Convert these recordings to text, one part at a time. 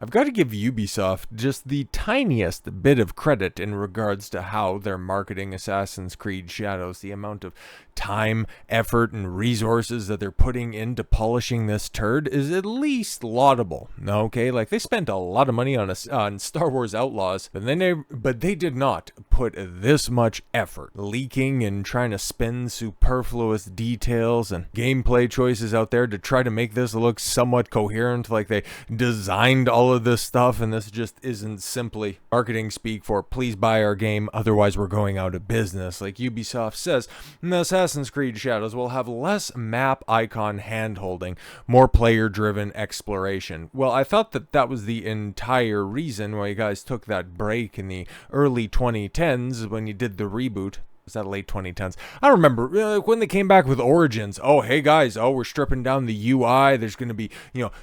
I've got to give Ubisoft just the tiniest bit of credit in regards to how they're marketing Assassin's Creed Shadows. The amount of time, effort, and resources that they're putting into polishing this turd is at least laudable. Okay, like they spent a lot of money on Star Wars Outlaws, but they did not put this much effort leaking and trying to spin superfluous details and gameplay choices out there to try to make this look somewhat coherent. Like they designed all of this stuff, and this just isn't simply marketing speak for please buy our game, otherwise we're going out of business. Like Ubisoft says, Assassin's Creed Shadows will have less map icon hand-holding, more player-driven exploration. Well, I thought that was the entire reason why you guys took that break in the early 2010s when you did the reboot. Was that late 2010s? I don't remember when they came back with Origins. Oh, hey guys, we're stripping down the UI. There's going to be,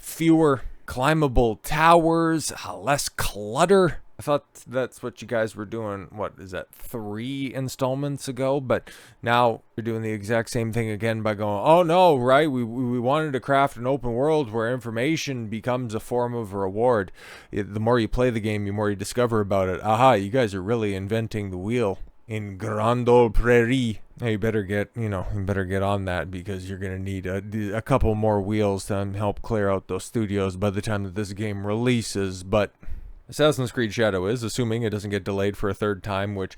fewer climbable towers, less clutter. I thought that's what you guys were doing, what is that, 3 installments ago? But now you're doing the exact same thing again by going, oh no, right, we wanted to craft an open world where information becomes a form of reward. The more you play the game, the more you discover about it. Aha, you guys are really inventing the wheel in Grand Ole Prairie. Now you better get on that, because you're going to need a couple more wheels to help clear out those studios by the time that this game releases. But Assassin's Creed Shadow is, assuming it doesn't get delayed for a third time, which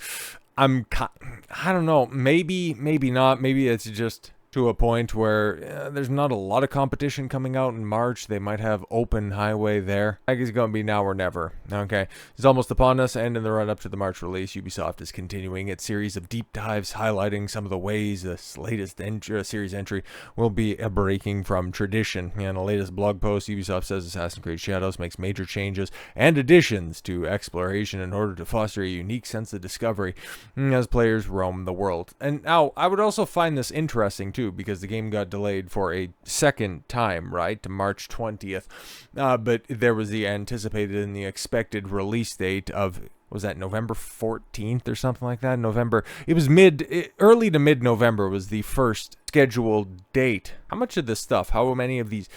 I don't know, maybe not. Maybe it's just to a point where there's not a lot of competition coming out in March. They might have open highway there. I guess it's going to be now or never. Okay, it's almost upon us, and in the run-up to the March release, Ubisoft is continuing its series of deep dives highlighting some of the ways this latest series entry will be breaking from tradition. In the latest blog post, Ubisoft says Assassin's Creed Shadows makes major changes and additions to exploration in order to foster a unique sense of discovery as players roam the world. And now, I would also find this interesting too, because the game got delayed for a second time, right, to March 20th. But there was the anticipated and the expected release date of, was that November 14th or something like that? It was early to mid-November was the first scheduled date. How much of this stuff, how many of these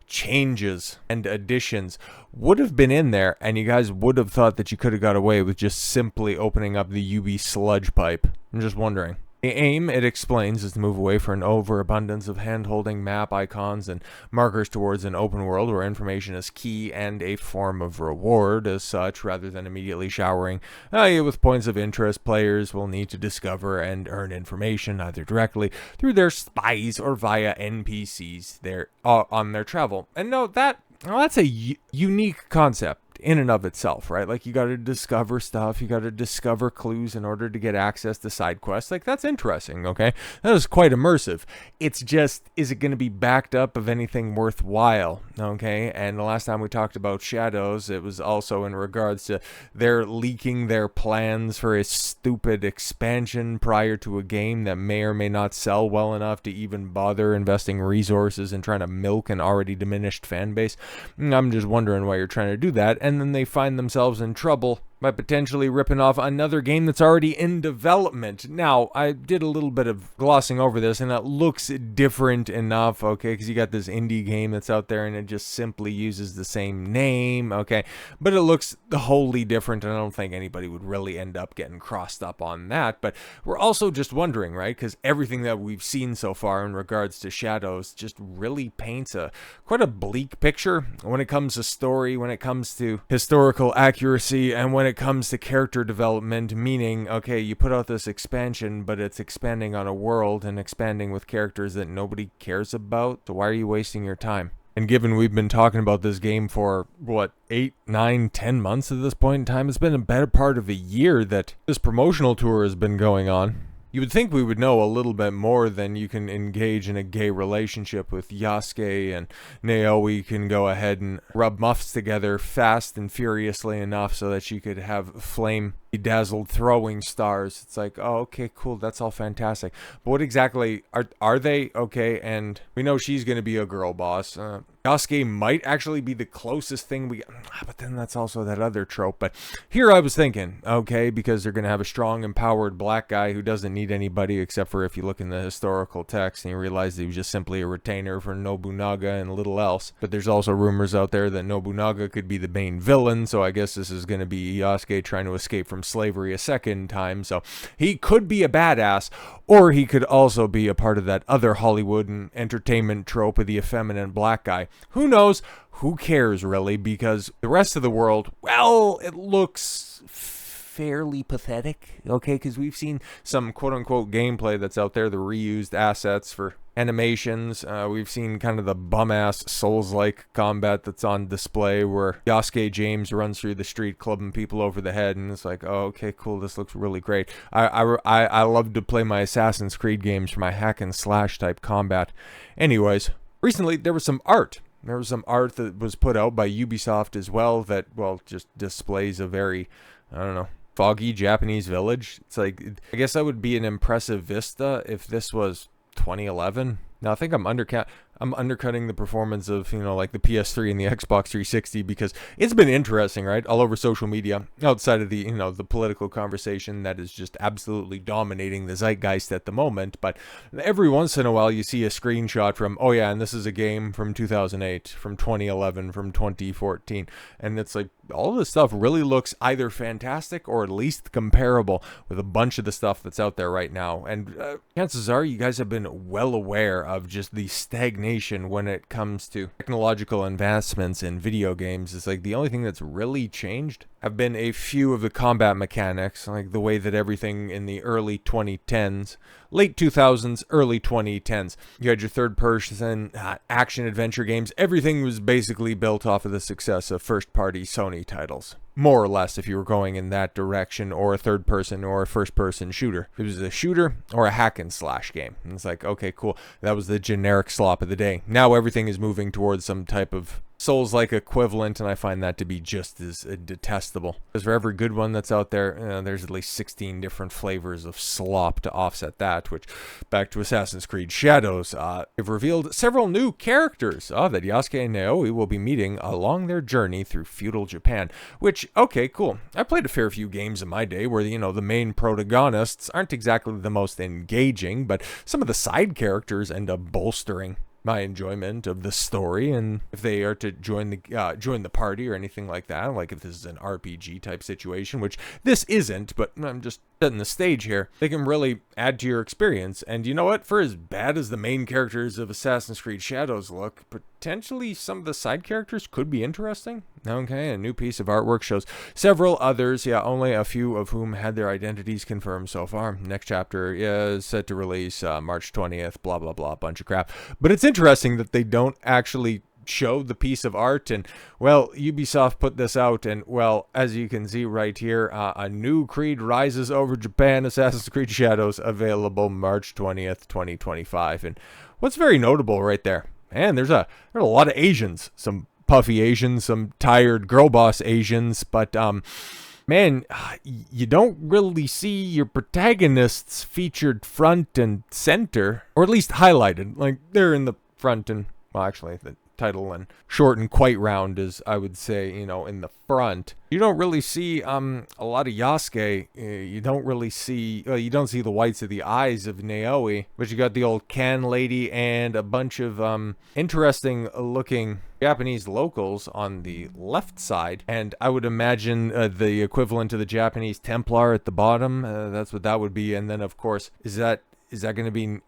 changes and additions would have been in there, and you guys would have thought that you could have got away with just simply opening up the UB sludge pipe? I'm just wondering. The aim, it explains, is to move away from an overabundance of hand-holding map icons and markers towards an open world where information is key and a form of reward as such, rather than immediately showering with points of interest. Players will need to discover and earn information either directly through their spies or via NPCs on their travel. And no, that's a unique concept in and of itself, right? Like, you got to discover stuff, you got to discover clues in order to get access to side quests. Like, that's interesting, okay? That is quite immersive. It's just, is it going to be backed up of anything worthwhile, okay? And the last time we talked about Shadows, it was also in regards to their leaking their plans for a stupid expansion prior to a game that may or may not sell well enough to even bother investing resources and trying to milk an already diminished fan base. I'm just wondering why you're trying to do that. And then they find themselves in trouble by potentially ripping off another game that's already in development. Now, I did a little bit of glossing over this, and it looks different enough, okay, because you got this indie game that's out there, and it just simply uses the same name, okay, but it looks wholly different, and I don't think anybody would really end up getting crossed up on that. But we're also just wondering, right, because everything that we've seen so far in regards to Shadows just really paints quite a bleak picture when it comes to story, when it comes to historical accuracy, and when it comes to character development. Meaning, okay, you put out this expansion, but it's expanding on a world and expanding with characters that nobody cares about, so why are you wasting your time? And given we've been talking about this game for, 8, 9, 10 months at this point in time, it's been a better part of a year that this promotional tour has been going on. You would think we would know a little bit more than you can engage in a gay relationship with Yasuke and Naoe. Can go ahead and rub muffs together fast and furiously enough so that you could have flame bedazzled throwing stars. It's like, oh, okay, cool. That's all fantastic. But what exactly are they? Okay, and we know she's going to be a girl boss. Yasuke might actually be the closest thing we... But then that's also that other trope. But here I was thinking, okay, because they're going to have a strong, empowered black guy who doesn't need anybody except for if you look in the historical text and you realize he was just simply a retainer for Nobunaga and little else. But there's also rumors out there that Nobunaga could be the main villain, so I guess this is going to be Yasuke trying to escape from slavery a second time. So he could be a badass, or he could also be a part of that other Hollywood and entertainment trope of the effeminate black guy. Who knows? Who cares, really? Because the rest of the world, well, it looks fairly pathetic, okay? Because we've seen some quote-unquote gameplay that's out there, the reused assets for animations. We've seen kind of the bum-ass Souls-like combat that's on display where Yasuke James runs through the street clubbing people over the head, and it's like, oh, okay, cool, this looks really great. I love to play my Assassin's Creed games for my hack-and-slash type combat. Anyways, recently there was some art. There was some art that was put out by Ubisoft as well that, well, just displays a very, I don't know, foggy Japanese village. It's like, I guess that would be an impressive vista if this was 2011. Now I think I'm undercutting the performance of, like the PS3 and the Xbox 360 because it's been interesting, right? All over social media, outside of the, the political conversation that is just absolutely dominating the zeitgeist at the moment. But every once in a while you see a screenshot from, oh yeah, and this is a game from 2008, from 2011, from 2014. And it's like, all this stuff really looks either fantastic or at least comparable with a bunch of the stuff that's out there right now. And chances are you guys have been well aware of just the stagnation when it comes to technological advancements in video games. It's like the only thing that's really changed have been a few of the combat mechanics, like the way that everything in the early 2010s, late 2000s, early 2010s, you had your third-person action adventure games. Everything was basically built off of the success of first-party Sony titles. More or less, if you were going in that direction, or a third-person or a first-person shooter. It was a shooter or a hack-and-slash game. And it's like, okay, cool. That was the generic slop of the day. Now everything is moving towards some type of Souls-like equivalent, and I find that to be just as detestable. Because for every good one that's out there, there's at least 16 different flavors of slop to offset that, which, back to Assassin's Creed Shadows, they've revealed several new characters that Yasuke and Naoe will be meeting along their journey through feudal Japan, which, okay, cool. I played a fair few games in my day where, the main protagonists aren't exactly the most engaging, but some of the side characters end up bolstering my enjoyment of the story, and if they are to join the party or anything like that, like if this is an RPG type situation, which this isn't, but I'm just setting the stage here, they can really add to your experience. And you know what? For as bad as the main characters of Assassin's Creed Shadows look, potentially some of the side characters could be interesting. Okay, a new piece of artwork shows several others, only a few of whom had their identities confirmed so far. Next chapter is set to release March 20th, blah, blah, blah, bunch of crap. But it's interesting that they don't actually show the piece of art, and well, Ubisoft put this out, and well, as you can see right here, a new creed rises over Japan, Assassin's Creed Shadows, available March 20th, 2025. And what's very notable right there, man, there's a lot of Asians, some puffy Asians, some tired girl boss Asians, but man, you don't really see your protagonists featured front and center, or at least highlighted. Like, they're in the front and, well, actually, the title and short and quite round is, I would say, in the front. You don't really see a lot of Yasuke. You don't see the whites of the eyes of Naoe, but you got the old can lady and a bunch of interesting looking Japanese locals on the left side, and I would imagine the equivalent to the Japanese Templar at the bottom. That's what that would be. And then, of course, is that going to be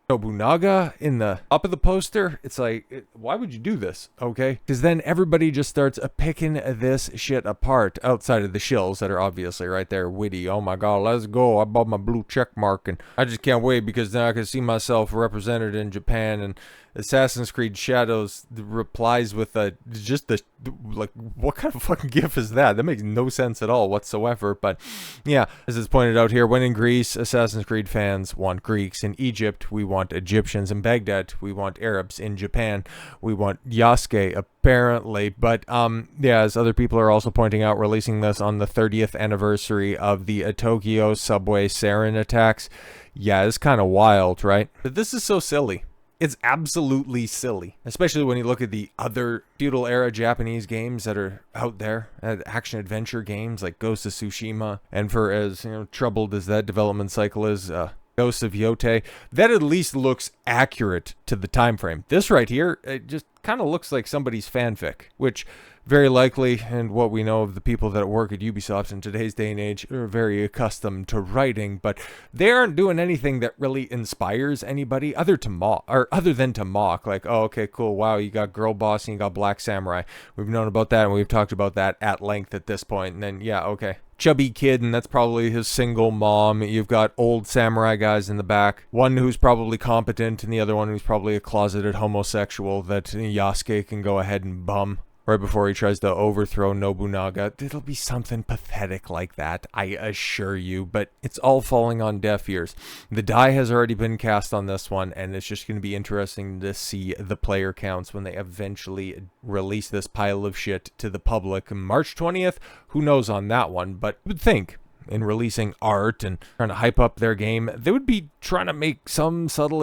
Nobunaga in the top of the poster? It's like, why would you do this? Okay, because then everybody just starts picking this shit apart outside of the shills that are obviously right there witty. Oh my god, let's go, I bought my blue check mark and I just can't wait because now I can see myself represented in Japan, and Assassin's Creed Shadows replies with like, what kind of fucking gif is that? That makes no sense at all whatsoever. But yeah, as it's pointed out here, when in Greece, Assassin's Creed fans want Greeks. In Egypt, we want Egyptians. In Baghdad, we want Arabs. In Japan, we want Yasuke, apparently. But yeah, as other people are also pointing out, releasing this on the 30th anniversary of the Tokyo subway sarin attacks. Yeah, it's kind of wild, right? But this is so silly. It's absolutely silly, especially when you look at the other feudal era Japanese games that are out there, action adventure games like Ghost of Tsushima, and for as troubled as that development cycle is, Ghost of Yotei, that at least looks accurate to the time frame. This right here, it just kind of looks like somebody's fanfic, which very likely, and what we know of the people that work at Ubisoft in today's day and age, are very accustomed to writing, but they aren't doing anything that really inspires anybody other than to mock. Like, oh, okay, cool, wow, you got Girl Boss and you got Black Samurai. We've known about that, and we've talked about that at length at this point, and then, yeah, okay. Chubby kid, and that's probably his single mom. You've got old samurai guys in the back. One who's probably competent, and the other one who's probably a closeted homosexual that Yasuke can go ahead and bum right before he tries to overthrow Nobunaga. It'll be something pathetic like that, I assure you, but it's all falling on deaf ears. The die has already been cast on this one, and it's just going to be interesting to see the player counts when they eventually release this pile of shit to the public. March 20th, who knows on that one, but you would think in releasing art and trying to hype up their game, they would be trying to make some subtle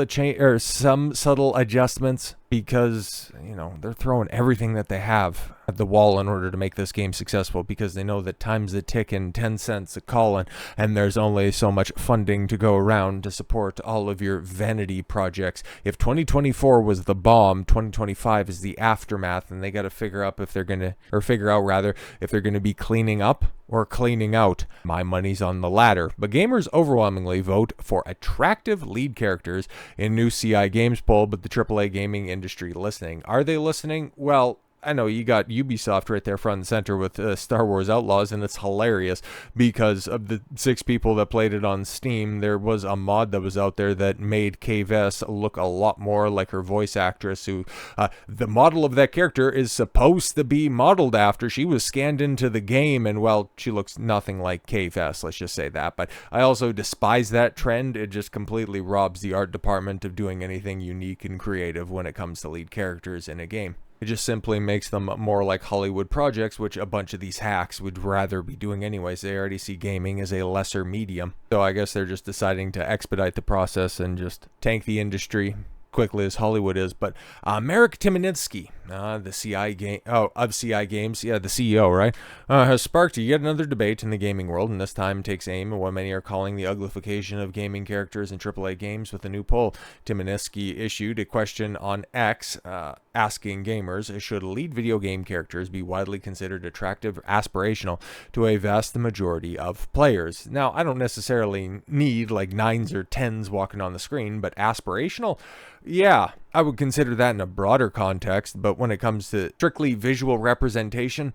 adjustments, because they're throwing everything that they have at the wall in order to make this game successful, because they know that time's a ticking, 10 cents a callin', and there's only so much funding to go around to support all of your vanity projects. If 2024 was the bomb, 2025 is the aftermath, and they got to figure out if they're gonna be cleaning up or cleaning out. My money's on the latter, but gamers overwhelmingly vote for attractive lead characters in new CI Games poll, but the AAA gaming industry listening. Are they listening? Well, I know you got Ubisoft right there front and center with Star Wars Outlaws, and it's hilarious because of the 6 people that played it on Steam. There was a mod that was out there that made Kay Vess look a lot more like her voice actress, who the model of that character is supposed to be modeled after. She was scanned into the game, and well, she looks nothing like Kay Vess, let's just say that. But I also despise that trend. It just completely robs the art department of doing anything unique and creative when it comes to lead characters in a game. It just simply makes them more like Hollywood projects, which a bunch of these hacks would rather be doing anyways. They already see gaming as a lesser medium. So I guess they're just deciding to expedite the process and just tank the industry quickly as Hollywood is. But Marek Timonitsky, the of CI Games, yeah, the CEO, right, has sparked yet another debate in the gaming world, and this time takes aim at what many are calling the uglification of gaming characters in AAA games with a new poll. Timonitsky issued a question on X, asking gamers, should lead video game characters be widely considered attractive or aspirational to a vast majority of players? Now, I don't necessarily need like 9s or 10s walking on the screen, but aspirational? Yeah, I would consider that in a broader context, but when it comes to strictly visual representation,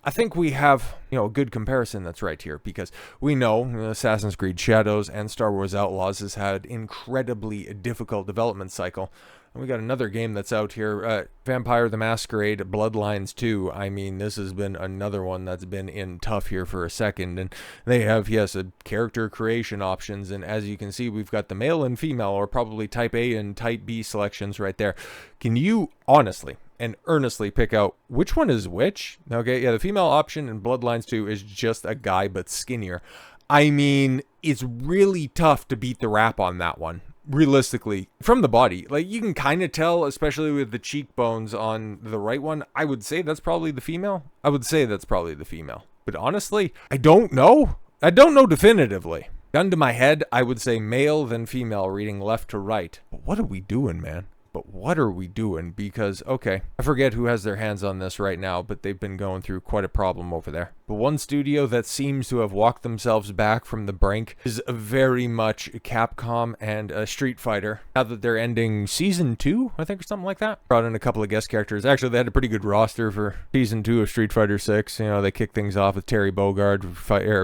I think we have, a good comparison that's right here, because we know Assassin's Creed Shadows and Star Wars Outlaws has had incredibly difficult development cycle. And we got another game that's out here, Vampire the Masquerade Bloodlines 2. I mean, this has been another one that's been in tough here for a second. And they have, yes, a character creation options. And as you can see, we've got the male and female, or probably type A and type B selections right there. Can you honestly and earnestly pick out which one is which? Okay, yeah, the female option in Bloodlines 2 is just a guy, but skinnier. I mean, it's really tough to beat the rap on that one. Realistically, from the body, like, you can kind of tell, especially with the cheekbones on the right one. I would say that's probably the female. But honestly, I don't know definitively. Gun to my head, I would say male then female, reading left to right. But what are we doing, man? Because, okay, I forget who has their hands on this right now, but they've been going through quite a problem over there. But one studio that seems to have walked themselves back from the brink is very much Capcom and Street Fighter. Now that they're ending Season 2, I think, or something like that. Brought in a couple of guest characters. Actually, they had a pretty good roster for Season 2 of Street Fighter 6. You know, they kicked things off with Terry Bogard,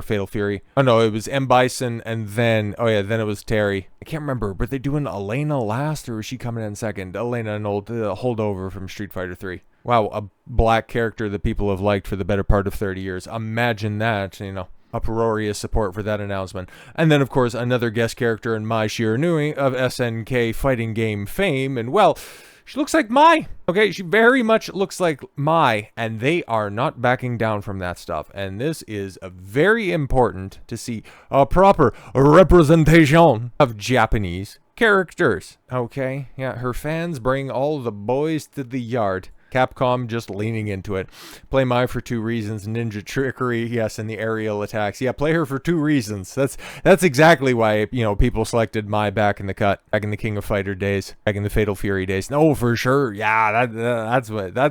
Fatal Fury. Oh no, it was M. Bison, and then, oh yeah, then it was Terry. I can't remember, but they doing Elena last, or was she coming in second? Elena, an old holdover from Street Fighter 3. Wow, a black character that people have liked for the better part of 30 years. Imagine that, you know, uproarious support for that announcement. And then, of course, another guest character in Mai Shiranui of SNK fighting game fame. And, well, she looks like Mai. Okay, she very much looks like Mai. And they are not backing down from that stuff. And this is very important to see a proper representation of Japanese characters. Okay, yeah, her fans bring all the boys to the yard. Capcom just leaning into it. Play Mai for 2 reasons. Ninja trickery, yes, and the aerial attacks. Yeah, play her for 2 reasons. That's exactly why, you know, people selected Mai back in the cut, back in the King of Fighter days, back in the Fatal Fury days. No, for sure. Yeah, that's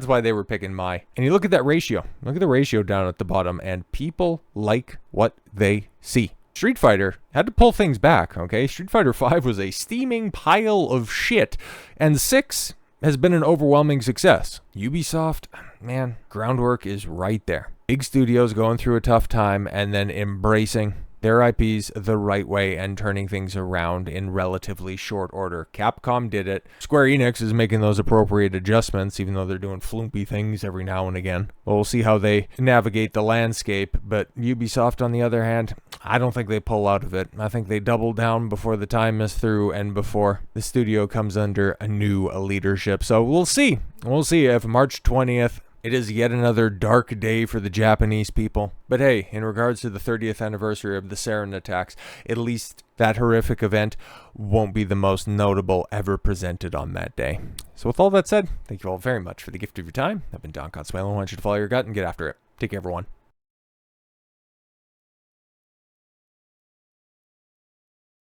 why they were picking Mai. And you look at that ratio. Look at the ratio down at the bottom, and people like what they see. Street Fighter had to pull things back, okay? Street Fighter 5 was a steaming pile of shit, and 6 has been an overwhelming success. Ubisoft, man, groundwork is right there. Big studios going through a tough time and then embracing their IPs the right way and turning things around in relatively short order. Capcom did it. Square Enix is making those appropriate adjustments, even though they're doing floopy things every now and again. We'll see how they navigate the landscape, but Ubisoft, on the other hand, I don't think they pull out of it. I think they double down before the time is through and before the studio comes under a new leadership. So we'll see. We'll see if March 20th, it is yet another dark day for the Japanese people. But hey, in regards to the 30th anniversary of the sarin attacks, at least that horrific event won't be the most notable ever presented on that day. So with all that said, thank you all very much for the gift of your time. I've been Don Consuelo. I want you to follow your gut and get after it. Take care, everyone.